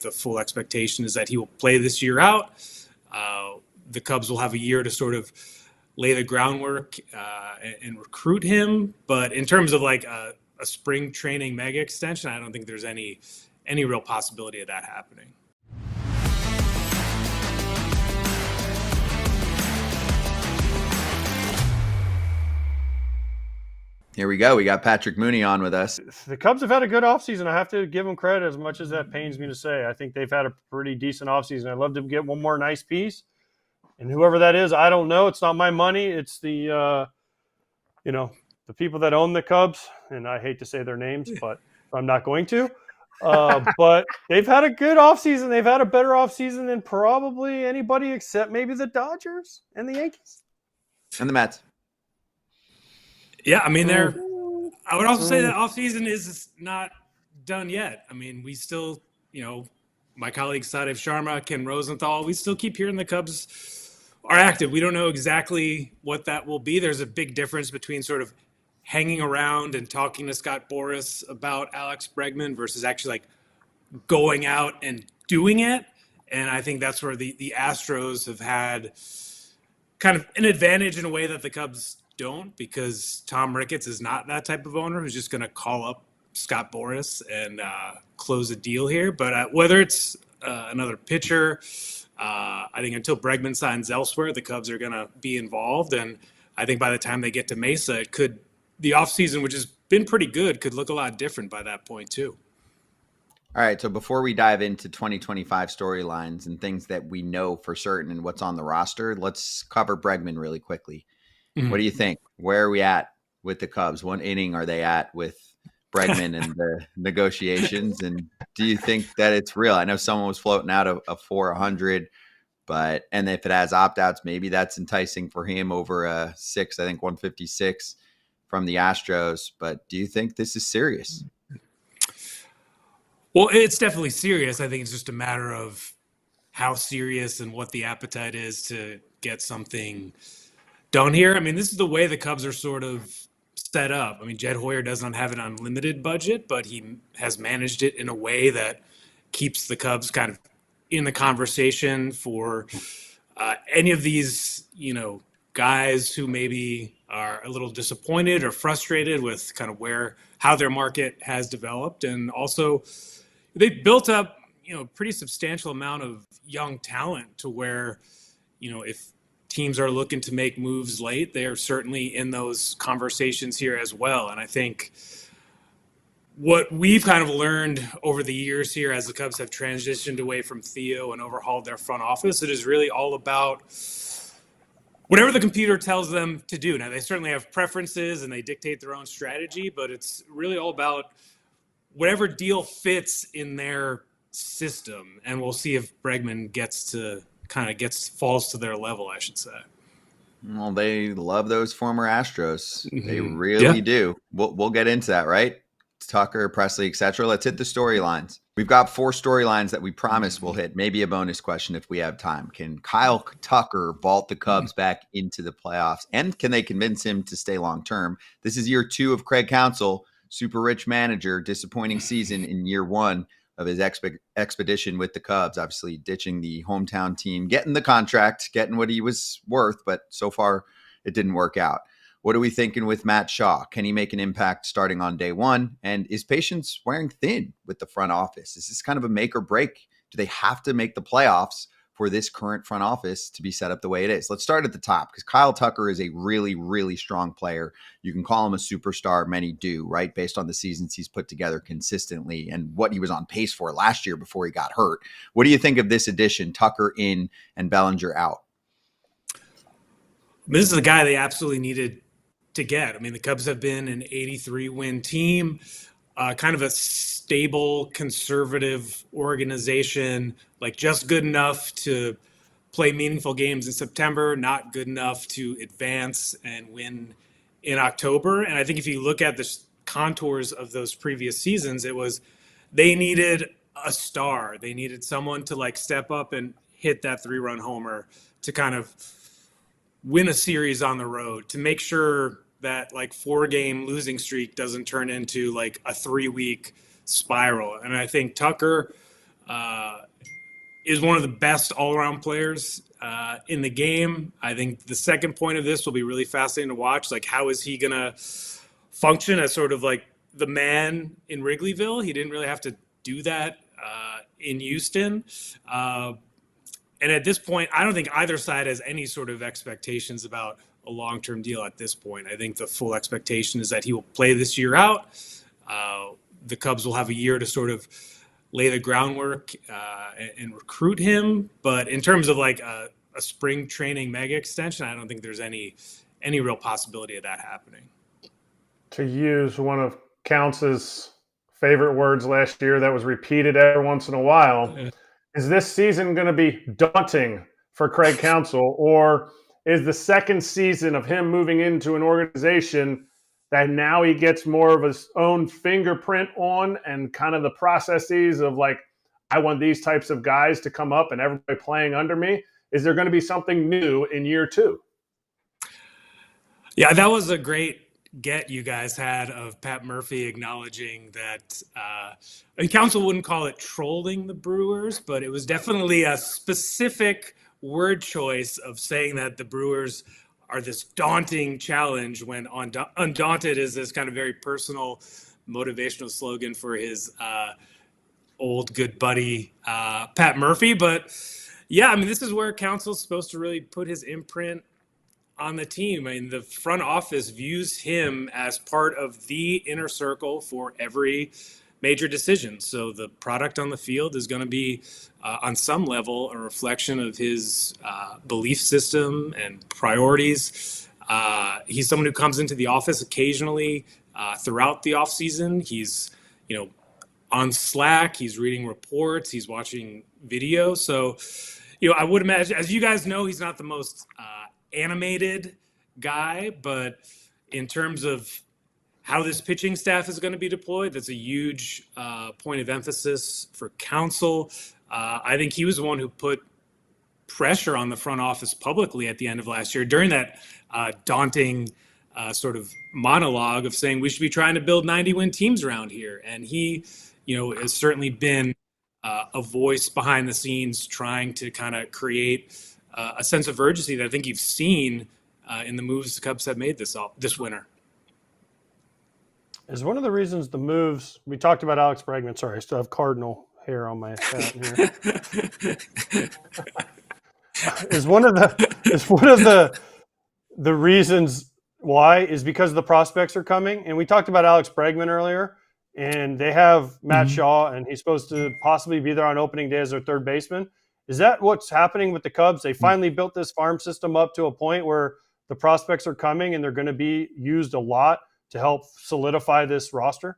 the full expectation is that he will play this year out. The Cubs will have a year to sort of lay the groundwork and recruit him. But in terms of like a spring training mega extension, I don't think there's any real possibility of that happening. Here we go. We got Patrick Mooney on with us. The Cubs have had a good offseason. I have to give them credit, as much as that pains me to say. I think they've had a pretty decent offseason. I'd love to get one more nice piece. And whoever that is, I don't know. It's not my money. It's the, the people that own the Cubs. And I hate to say their names, but I'm not going to. But they've had a good offseason. They've had a better offseason than probably anybody except maybe the Dodgers and the Yankees. And the Mets. Yeah, I mean, I would also say that offseason is not done yet. I mean, we still, my colleagues Sadev Sharma, Ken Rosenthal, we still keep hearing the Cubs are active. We don't know exactly what that will be. There's a big difference between sort of hanging around and talking to Scott Boras about Alex Bregman versus actually like going out and doing it. And I think that's where the Astros have had kind of an advantage in a way that the Cubs don't, because Tom Ricketts is not that type of owner who's just going to call up Scott Boras and close a deal here. But whether it's another pitcher, I think until Bregman signs elsewhere, the Cubs are going to be involved. And I think by the time they get to Mesa, the offseason, which has been pretty good, could look a lot different by that point too. All right, so before we dive into 2025 storylines and things that we know for certain and what's on the roster, let's cover Bregman really quickly. What do you think? Where are we at with the Cubs? What inning are they at with Bregman and the negotiations? And do you think that it's real? I know someone was floating out a 400, and if it has opt-outs, maybe that's enticing for him over a 156 from the Astros. But do you think this is serious? Well, it's definitely serious. I think it's just a matter of how serious and what the appetite is to get something done here. I mean, this is the way the Cubs are sort of set up. I mean, Jed Hoyer doesn't have an unlimited budget, but he has managed it in a way that keeps the Cubs kind of in the conversation for any of these, guys who maybe are a little disappointed or frustrated with kind of how their market has developed. And also they built up, a pretty substantial amount of young talent to where, if teams are looking to make moves late, they are certainly in those conversations here as well. And I think what we've kind of learned over the years here as the Cubs have transitioned away from Theo and overhauled their front office, it is really all about whatever the computer tells them to do. Now, they certainly have preferences and they dictate their own strategy, but it's really all about whatever deal fits in their system. And we'll see if Bregman falls to their level, I should say. Well, they love those former Astros. They really do. We'll get into that, right? Tucker, Presley, etc. Let's hit the storylines. We've got 4 storylines that we promise we'll hit. Maybe a bonus question if we have time. Can Kyle Tucker vault the Cubs back into the playoffs? And can they convince him to stay long-term? This is year 2 of Craig Counsell, super rich manager, disappointing season in year 1 of his expedition with the Cubs, obviously ditching the hometown team, getting the contract, getting what he was worth, but so far it didn't work out. What are we thinking with Matt Shaw? Can he make an impact starting on day 1? And is patience wearing thin with the front office? Is this kind of a make or break? Do they have to make the playoffs for this current front office to be set up the way it is? Let's start at the top, because Kyle Tucker is a really, really strong player. You can call him a superstar. Many do, right? Based on the seasons he's put together consistently and what he was on pace for last year before he got hurt. What do you think of this addition, Tucker in and Bellinger out? This is a guy they absolutely needed to get. I mean, the Cubs have been an 83-win team, kind of a stable, conservative organization, like just good enough to play meaningful games in September, not good enough to advance and win in October. And I think if you look at the contours of those previous seasons, it was they needed a star. They needed someone to like step up and hit that 3-run homer to kind of win a series on the road, to make sure that like 4-game losing streak doesn't turn into like a 3-week spiral. And I think Tucker is one of the best all-around players in the game. I think the second point of this will be really fascinating to watch. Like, how is he going to function as sort of like the man in Wrigleyville? He didn't really have to do that in Houston. And at this point, I don't think either side has any sort of expectations about a long-term deal at this point. I think the full expectation is that he will play this year out. The Cubs will have a year to sort of lay the groundwork and recruit him. But in terms of like a spring training mega extension, I don't think there's any real possibility of that happening. To use one of Counsell's favorite words last year that was repeated every once in a while, is this season going to be daunting for Craig Counsell, or is the second season of him moving into an organization that now he gets more of his own fingerprint on and kind of the processes of like, I want these types of guys to come up and everybody playing under me? Is there going to be something new in year two? Yeah, that was a great get you guys had of Pat Murphy acknowledging that Counsell wouldn't call it trolling the Brewers, but it was definitely a specific word choice of saying that the Brewers are this daunting challenge, when undaunted is this kind of very personal motivational slogan for his old good buddy Pat Murphy. But yeah, I mean, this is where Counsell's supposed to really put his imprint on the team. I mean, the front office views him as part of the inner circle for every major decision. So the product on the field is going to be, on some level, a reflection of his belief system and priorities. He's someone who comes into the office occasionally throughout the offseason. He's, on Slack, he's reading reports, he's watching video. So, I would imagine, as you guys know, he's not the most animated guy, but in terms of how this pitching staff is going to be deployed, that's a huge point of emphasis for Counsell. I think he was the one who put pressure on the front office publicly at the end of last year during that daunting sort of monologue of saying we should be trying to build 90-win teams around here. And he, has certainly been a voice behind the scenes trying to kind of create a sense of urgency that I think you've seen in the moves the Cubs have made this winter. Is one of the reasons the moves, we talked about Alex Bregman. Sorry, I still have Cardinal hair on my hat here. is one of the reasons why is because the prospects are coming. And we talked about Alex Bregman earlier, and they have Matt Shaw, and he's supposed to possibly be there on opening day as their third baseman. Is that what's happening with the Cubs? They finally built this farm system up to a point where the prospects are coming and they're going to be used a lot to help solidify this roster?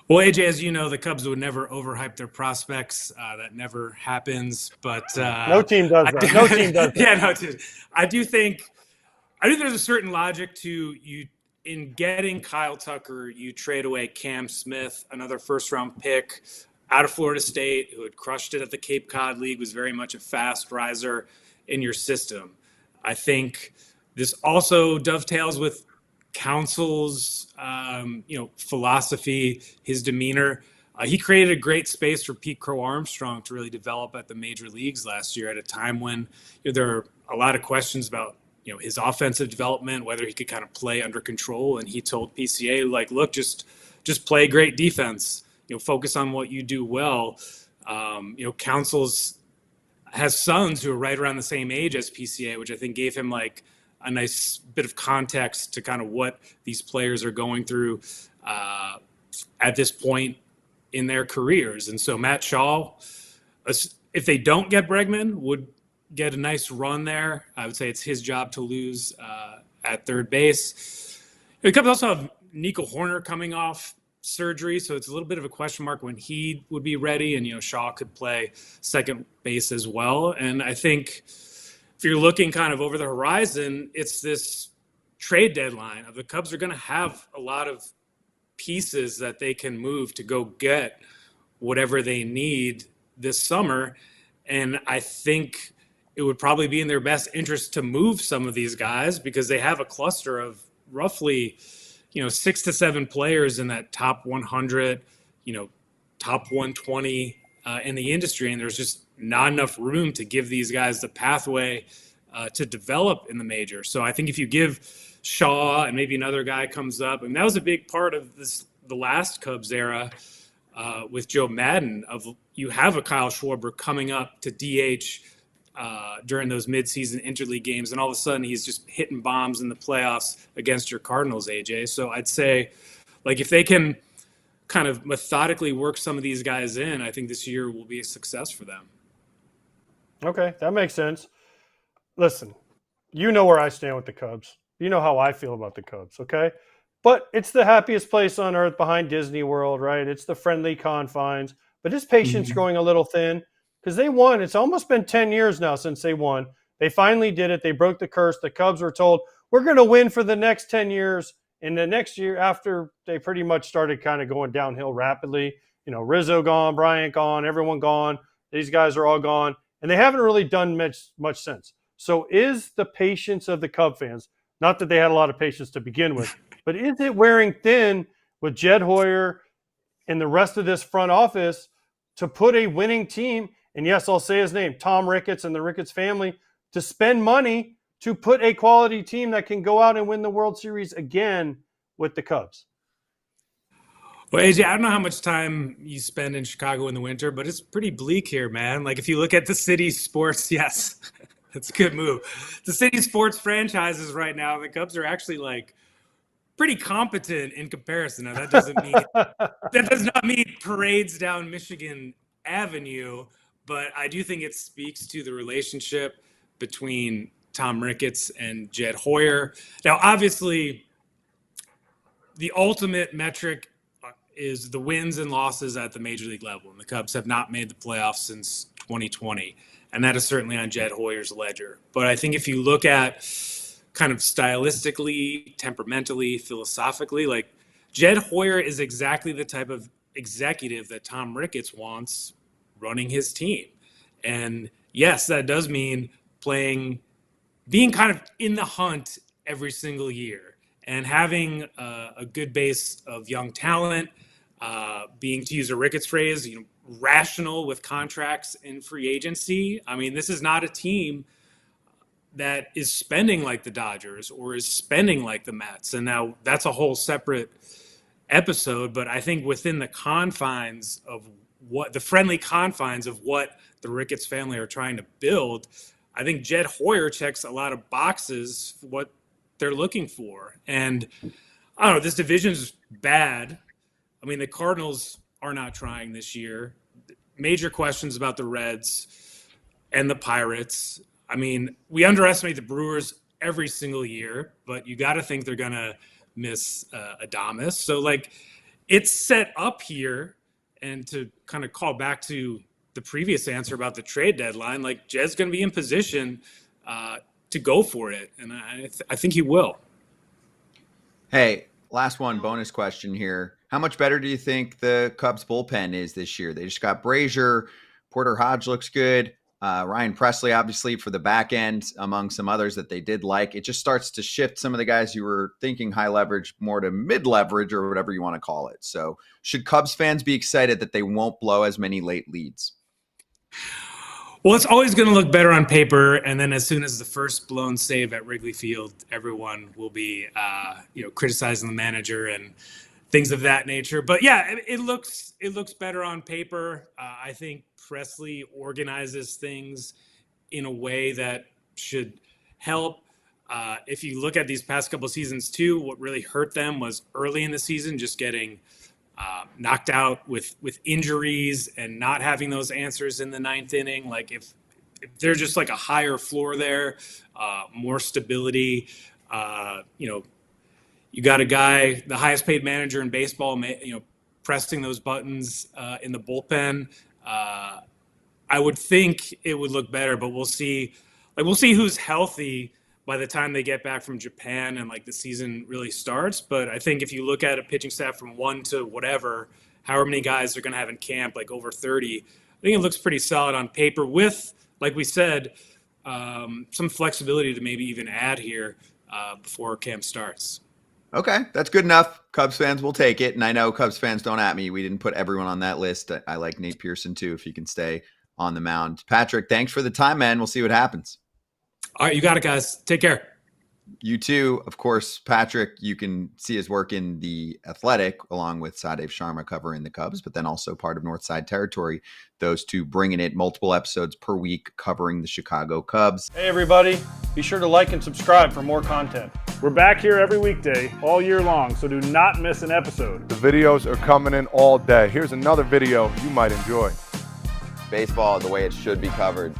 Well, AJ, as you know, the Cubs would never overhype their prospects. That never happens. But no team does that. No team does that. Yeah, no, dude. I do think there's a certain logic to you in getting Kyle Tucker. You trade away Cam Smith, another first-round pick out of Florida State, who had crushed it at the Cape Cod League, was very much a fast riser in your system. I think this also dovetails with Counsell's, philosophy, his demeanor. He created a great space for Pete Crow Armstrong to really develop at the major leagues last year at a time when there are a lot of questions about, his offensive development, whether he could kind of play under control. And he told PCA, like, look, just play great defense, focus on what you do well. Counsell's has sons who are right around the same age as PCA, which I think gave him like a nice bit of context to kind of what these players are going through at this point in their careers. And so Matt Shaw, if they don't get Bregman, would get a nice run there. I would say it's his job to lose at third base. The Cubs also have Nico Horner coming off surgery, so it's a little bit of a question mark when he would be ready. And, Shaw could play second base as well. And I think if you're looking kind of over the horizon, it's this trade deadline of the Cubs are going to have a lot of pieces that they can move to go get whatever they need this summer. And I think it would probably be in their best interest to move some of these guys because they have a cluster of roughly, 6 to 7 players in that top 100, top 120 in the industry, and there's just not enough room to give these guys the pathway to develop in the major. So I think if you give Shaw and maybe another guy comes up, and that was a big part of the last Cubs era with Joe Madden, of you have a Kyle Schwarber coming up to DH during those midseason interleague games, and all of a sudden he's just hitting bombs in the playoffs against your Cardinals, AJ. So I'd say, like, if they can kind of methodically work some of these guys in, I think this year will be a success for them. Okay, that makes sense. Listen, you know where I stand with the Cubs. You know how I feel about the Cubs, okay? But it's the happiest place on earth behind Disney World, right? It's the friendly confines. But his patience growing a little thin because they won. It's almost been 10 years now since they won. They finally did it. They broke the curse. The Cubs were told, we're going to win for the next 10 years. And the next year after, they pretty much started kind of going downhill rapidly. You know, Rizzo gone, Bryant gone, everyone gone. These guys are all gone. And they haven't really done much since. So is the patience of the Cub fans, not that they had a lot of patience to begin with, but is it wearing thin with Jed Hoyer and the rest of this front office to put a winning team, and yes, I'll say his name, Tom Ricketts and the Ricketts family, to spend money to put a quality team that can go out and win the World Series again with the Cubs? Well, AJ, I don't know how much time you spend in Chicago in the winter, but it's pretty bleak here, man. Like, if you look at the city's sports, yes, that's a good move. The city sports franchises right now, the Cubs are actually like pretty competent in comparison. Now, that does not mean parades down Michigan Avenue, but I do think it speaks to the relationship between Tom Ricketts and Jed Hoyer. Now, obviously, the ultimate metric is the wins and losses at the major league level, and the Cubs have not made the playoffs since 2020, and that is certainly on Jed Hoyer's ledger. But I think if you look at kind of stylistically, temperamentally, philosophically, like, Jed Hoyer is exactly the type of executive that Tom Ricketts wants running his team. And yes, that does mean being kind of in the hunt every single year and having a good base of young talent, being, to use a Ricketts phrase, rational with contracts in free agency. I mean, this is not a team that is spending like the Dodgers or is spending like the Mets. And now that's a whole separate episode, but I think within the confines of the friendly confines of what the Ricketts family are trying to build, I think Jed Hoyer checks a lot of boxes for what they're looking for. And I don't know, this division's bad. I mean, the Cardinals are not trying this year. Major questions about the Reds and the Pirates. I mean, we underestimate the Brewers every single year, but you got to think they're going to miss Adames. So, like, it's set up here. And to kind of call back to the previous answer about the trade deadline, like, Jed's going to be in position to go for it. And I think he will. Hey, last one, bonus question here. How much better do you think the Cubs bullpen is this year? They just got Brazier. Porter Hodge looks good. Ryan Presley, obviously, for the back end, among some others that they did like. It just starts to shift some of the guys you were thinking high leverage more to mid leverage or whatever you want to call it. So should Cubs fans be excited that they won't blow as many late leads? Well, it's always going to look better on paper, and then as soon as the first blown save at Wrigley Field, everyone will be, criticizing the manager and things of that nature. But yeah, it looks better on paper. I think Presley organizes things in a way that should help. If you look at these past couple of seasons too, what really hurt them was early in the season, just getting knocked out with injuries and not having those answers in the ninth inning. Like, if there's just like a higher floor there, more stability, you got a guy, the highest paid manager in baseball, pressing those buttons in the bullpen. I would think it would look better, but we'll see. Like, we'll see who's healthy by the time they get back from Japan and like the season really starts. But I think if you look at a pitching staff from 1 to whatever, however many guys they're going to have in camp, like over 30, I think it looks pretty solid on paper with, like we said, some flexibility to maybe even add here before camp starts. Okay, that's good enough. Cubs fans will take it. And I know Cubs fans don't at me. We didn't put everyone on that list. I like Nate Pearson too, if he can stay on the mound. Patrick, thanks for the time, man. We'll see what happens. All right, you got it, guys. Take care. You too. Of course, Patrick, you can see his work in The Athletic along with Sadev Sharma covering the Cubs, but then also part of Northside Territory. Those two bringing it multiple episodes per week covering the Chicago Cubs. Hey, everybody. Be sure to like and subscribe for more content. We're back here every weekday, all year long, so do not miss an episode. The videos are coming in all day. Here's another video you might enjoy. Baseball the way it should be covered.